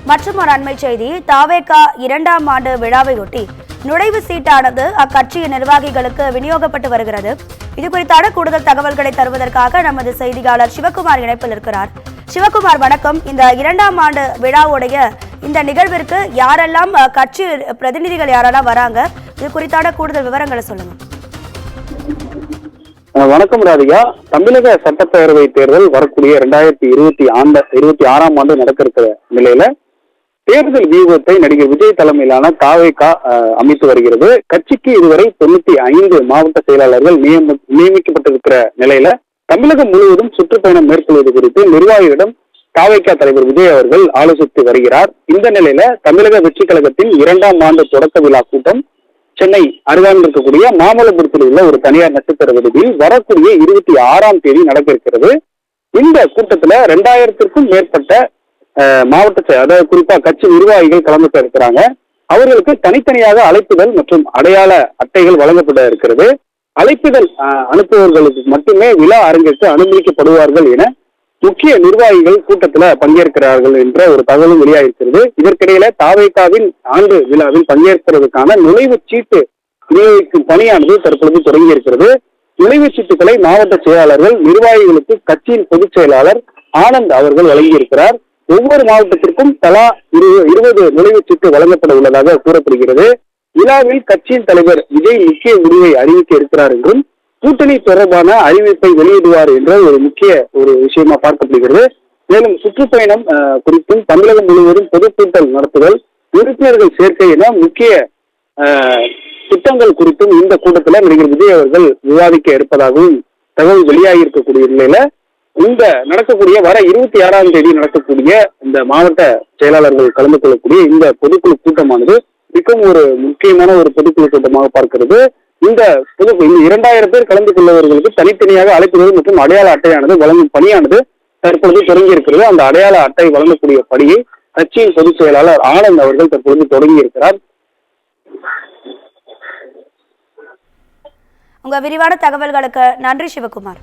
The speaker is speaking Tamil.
மற்றும் ஒரு அண்மை செய்தி, தாவேகா 2ஆம் ஆண்டு விழாவையொட்டி நுழைவு சீட்டானது அக்கட்சியின் நிர்வாகிகளுக்கு விநியோகப்பட்டு வருகிறது. இது குறித்தான கூடுதல் தகவல்களை தருவதற்காக நமது செய்தியாளர் சிவகுமார் இணைப்பில் இருக்கிறார். சிவகுமார், வணக்கம். இந்த 2ஆம் ஆண்டு விழாவுடைய இந்த நிகழ்விற்கு யாரெல்லாம் கட்சி பிரதிநிதிகள் யாரெல்லாம் வராங்க, இது குறித்தான கூடுதல் விவரங்களை சொல்லுங்க. வணக்கம் ராதிகா. தமிழக சட்டப்பேரவை தேர்தல் வரக்கூடிய 2026ஆம் ஆண்டு நடக்க இருக்கிற நிலையில தேர்தல் வியூகத்தை நடிகர் விஜய் தலைமையிலான தாவேகா அமைத்து வருகிறது. கட்சிக்கு இதுவரை 95 மாவட்ட செயலாளர்கள் நியமிக்கப்பட்டிருக்கிற நிலையில தமிழகம் முழுவதும் சுற்றுப்பயணம் மேற்கொள்வது குறித்து நிர்வாகிகளிடம் தாவேகா தலைவர் விஜய் அவர்கள் ஆலோசித்து வருகிறார். இந்த நிலையில தமிழக வெற்றி கழகத்தின் 2ஆம் ஆண்டு தொடக்க விழா கூட்டம் சென்னை அருகாமையில் இருக்கக்கூடிய மாமல்லபுரத்தில் உள்ள ஒரு தனியார் நட்சத்திர விடுதியில் வரக்கூடிய 26ஆம் தேதி நடக்க இருக்கிறது. இந்த கூட்டத்துல 2000த்திற்கும் மேற்பட்ட மாவட்ட அதாவது குறிப்பா கட்சி நிர்வாகிகள் கலந்து இருக்கிறாங்க. அவர்களுக்கு தனித்தனியாக அழைப்புதல் மற்றும் அடையாள அட்டைகள் வழங்கப்பட இருக்கிறது. அழைப்புதல் அனுப்புபவர்களுக்கு மட்டுமே விழா அரங்கிற்கு அனுமதிக்கப்படுவார்கள் என முக்கிய நிர்வாகிகள் கூட்டத்துல பங்கேற்கிறார்கள் என்ற ஒரு தகவலும் வெளியாகிருக்கிறது. இதற்கிடையில தாவேகாவின் ஆண்டு விழாவில் பங்கேற்பதற்கான நுழைவுச் சீட்டு விநியோகிக்கும் பணியானது தற்பொழுது தொடங்கி இருக்கிறது. நுழைவுச் சீட்டுகளை மாவட்ட செயலாளர்கள் நிர்வாகிகளுக்கு கட்சியின் பொதுச் செயலாளர் ஆனந்த் அவர்கள் வழங்கியிருக்கிறார். ஒவ்வொரு மாவட்டத்திற்கும் தலா 20 நுழைவுச் சீட்டு வழங்கப்பட உள்ளதாக கூறப்படுகிறது. விழாவில் கட்சியின் தலைவர் விஜய் முக்கிய முடிவை அறிவிக்க இருக்கிறார் என்றும் கூட்டணி தொடர்பான அறிவிப்பை வெளியிடுவார் என்ற ஒரு முக்கிய விஷயமா பார்க்கப்படுகிறது. மேலும் சுற்றுப்பயணம் குறித்தும் தமிழகம் முழுவதும் பொதுக்கூட்டல் நடத்துதல், உறுப்பினர்கள் சேர்க்கை என முக்கிய திட்டங்கள் குறித்தும் இந்த கூட்டத்தில் நடிகர் விஜய் அவர்கள் விவாதிக்க இருப்பதாகவும் தகவல் வெளியாகி இருக்கக்கூடிய நிலையில இந்த நடக்கக்கூடிய வர 26ஆம் தேதி நடக்கக்கூடிய இந்த மாவட்ட செயலாளர்கள் கலந்து கொள்ளக்கூடிய இந்த பொதுக்குழு கூட்டமானது மிகவும் ஒரு முக்கியமான ஒரு பொதுக்குழு கூட்டமாக பார்க்கிறது. இந்த 2000 பேர் கலந்து கொள்பவர்களுக்கு தனித்தனியாக அழைப்புகள் மற்றும் அடையாள அட்டையானது வழங்கும் பணியானது தற்பொழுது தொடங்கி இருக்கிறது. அந்த அடையாள அட்டை வழங்கக்கூடிய பணியை கட்சியின் பொதுச் செயலாளர் ஆனந்த் அவர்கள் தற்பொழுது தொடங்கி இருக்கிறார். உங்க விரிவான தகவல்களுக்கு நன்றி சிவகுமார்.